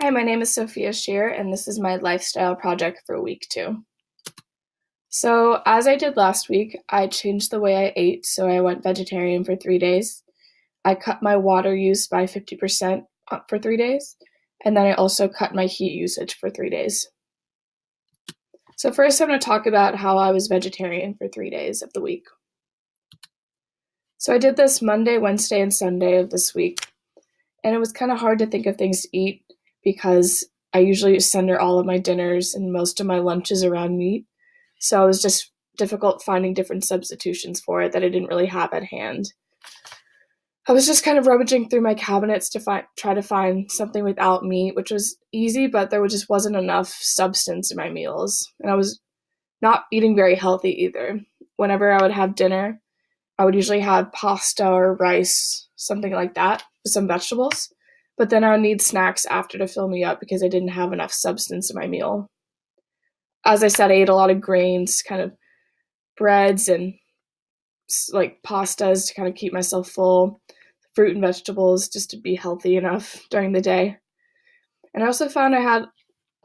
Hi, my name is Sophia Scherr, and this is my lifestyle project for week 2. So, as I did last week, I changed the way I ate, so I went vegetarian for 3 days. I cut my water use by 50% for 3 days, and then I also cut my heat usage for 3 days. So, first, I'm going to talk about how I was vegetarian for 3 days of the week. So, I did this Monday, Wednesday, and Sunday of this week, and it was kind of hard to think of things to eat because I usually center all of my dinners and most of my lunches around meat. So it was just difficult finding different substitutions for it that I didn't really have at hand. I was just kind of rummaging through my cabinets to try to find something without meat, which was easy, but there just wasn't enough substance in my meals. And I was not eating very healthy either. Whenever I would have dinner, I would usually have pasta or rice, something like that, with some vegetables. But then I would need snacks after to fill me up because I didn't have enough substance in my meal. As I said, I ate a lot of grains, kind of breads and like pastas to kind of keep myself full, fruit and vegetables just to be healthy enough during the day. And I also found I had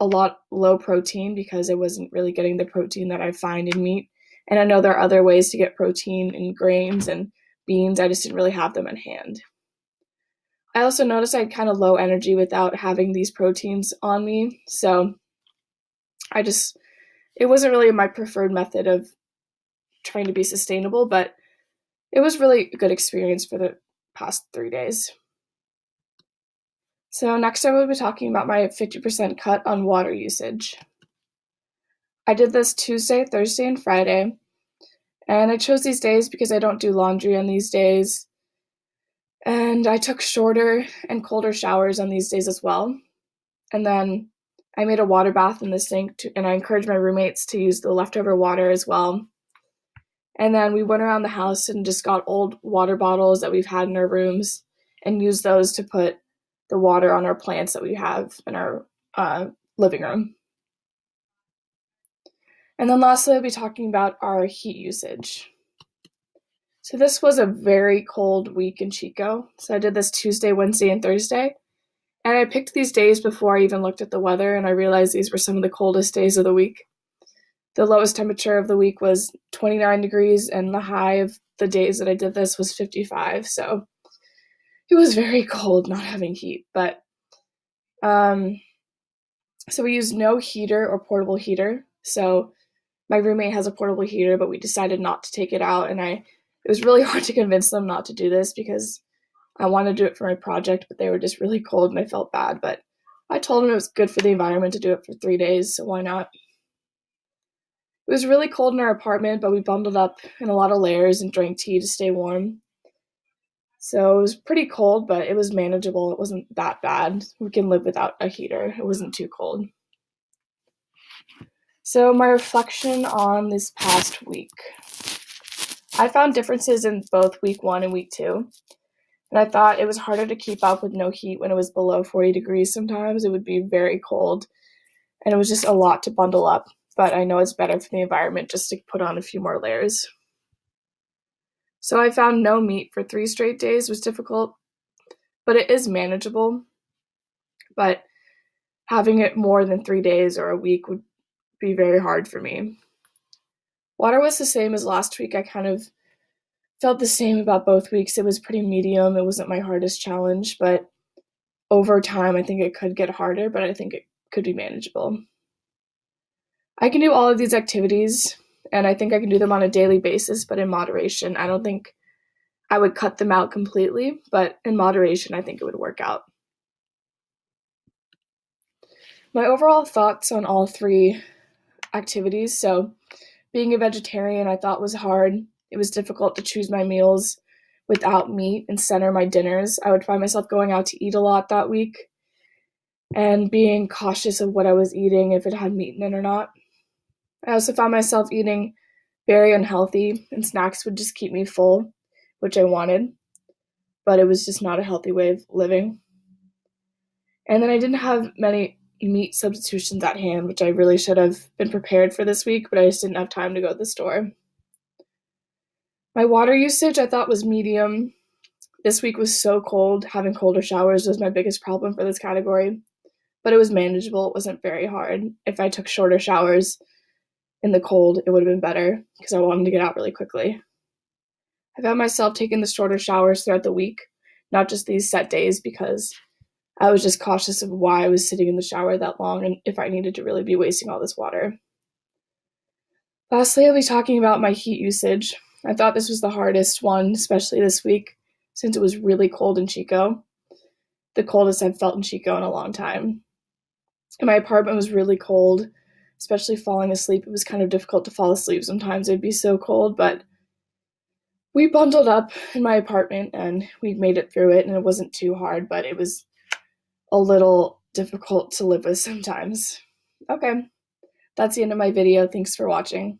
a lot low protein because I wasn't really getting the protein that I find in meat. And I know there are other ways to get protein in grains and beans. I just didn't really have them in hand. I also noticed I had kind of low energy without having these proteins on me. So it wasn't really my preferred method of trying to be sustainable, but it was really a good experience for the past 3 days. So next I will be talking about my 50% cut on water usage. I did this Tuesday, Thursday, and Friday, and I chose these days because I don't do laundry on these days, and I took shorter and colder showers on these days as well. And then I made a water bath in the sink, and I encouraged my roommates to use the leftover water as well. And then we went around the house and just got old water bottles that we've had in our rooms and used those to put the water on our plants that we have in our living room. And then lastly, I'll be talking about our heat usage. So this was a very cold week in Chico. So I did this Tuesday, Wednesday, and Thursday. And I picked these days before I even looked at the weather, and I realized these were some of the coldest days of the week. The lowest temperature of the week was 29 degrees, and the high of the days that I did this was 55. So it was very cold not having heat. But so we used no heater or portable heater. So my roommate has a portable heater, but we decided not to take it out. And it was really hard to convince them not to do this because I wanted to do it for my project, but they were just really cold and I felt bad. But I told them it was good for the environment to do it for 3 days, so why not? It was really cold in our apartment, but we bundled up in a lot of layers and drank tea to stay warm. So it was pretty cold, but it was manageable. It wasn't that bad. We can live without a heater. It wasn't too cold. So my reflection on this past week. I found differences in both week 1 and week 2. And I thought it was harder to keep up with no heat when it was below 40 degrees sometimes. It would be very cold. And it was just a lot to bundle up. But I know it's better for the environment just to put on a few more layers. So I found no meat for 3 straight days was difficult, but it is manageable. But having it more than 3 days or a week would be very hard for me. Water was the same as last week. I kind of felt the same about both weeks. It was pretty medium. It wasn't my hardest challenge, but over time I think it could get harder, but I think it could be manageable. I can do all of these activities, and I think I can do them on a daily basis, but in moderation. I don't think I would cut them out completely, but in moderation, I think it would work out. My overall thoughts on all 3 activities. So, being a vegetarian, I thought was hard. It was difficult to choose my meals without meat and center my dinners. I would find myself going out to eat a lot that week and being cautious of what I was eating, if it had meat in it or not. I also found myself eating very unhealthy, and snacks would just keep me full, which I wanted, but it was just not a healthy way of living. And then I didn't have many meat substitutions at hand, which I really should have been prepared for this week, but I just didn't have time to go to the store. My water usage I thought was medium. This week was so cold. Having colder showers was my biggest problem for this category. but it was manageable. It wasn't very hard. If I took shorter showers in the cold, it would have been better because I wanted to get out really quickly. I found myself taking the shorter showers throughout the week, not just these set days, because I was just cautious of why I was sitting in the shower that long and if I needed to really be wasting all this water. Lastly, I'll be talking about my heat usage. I thought this was the hardest one, especially this week, since it was really cold in Chico. The coldest I've felt in Chico in a long time. And my apartment was really cold, especially falling asleep. It was kind of difficult to fall asleep sometimes. It'd be so cold, but we bundled up in my apartment and we made it through it, and it wasn't too hard, but it was a little difficult to live with sometimes. Okay, that's the end of my video. Thanks for watching.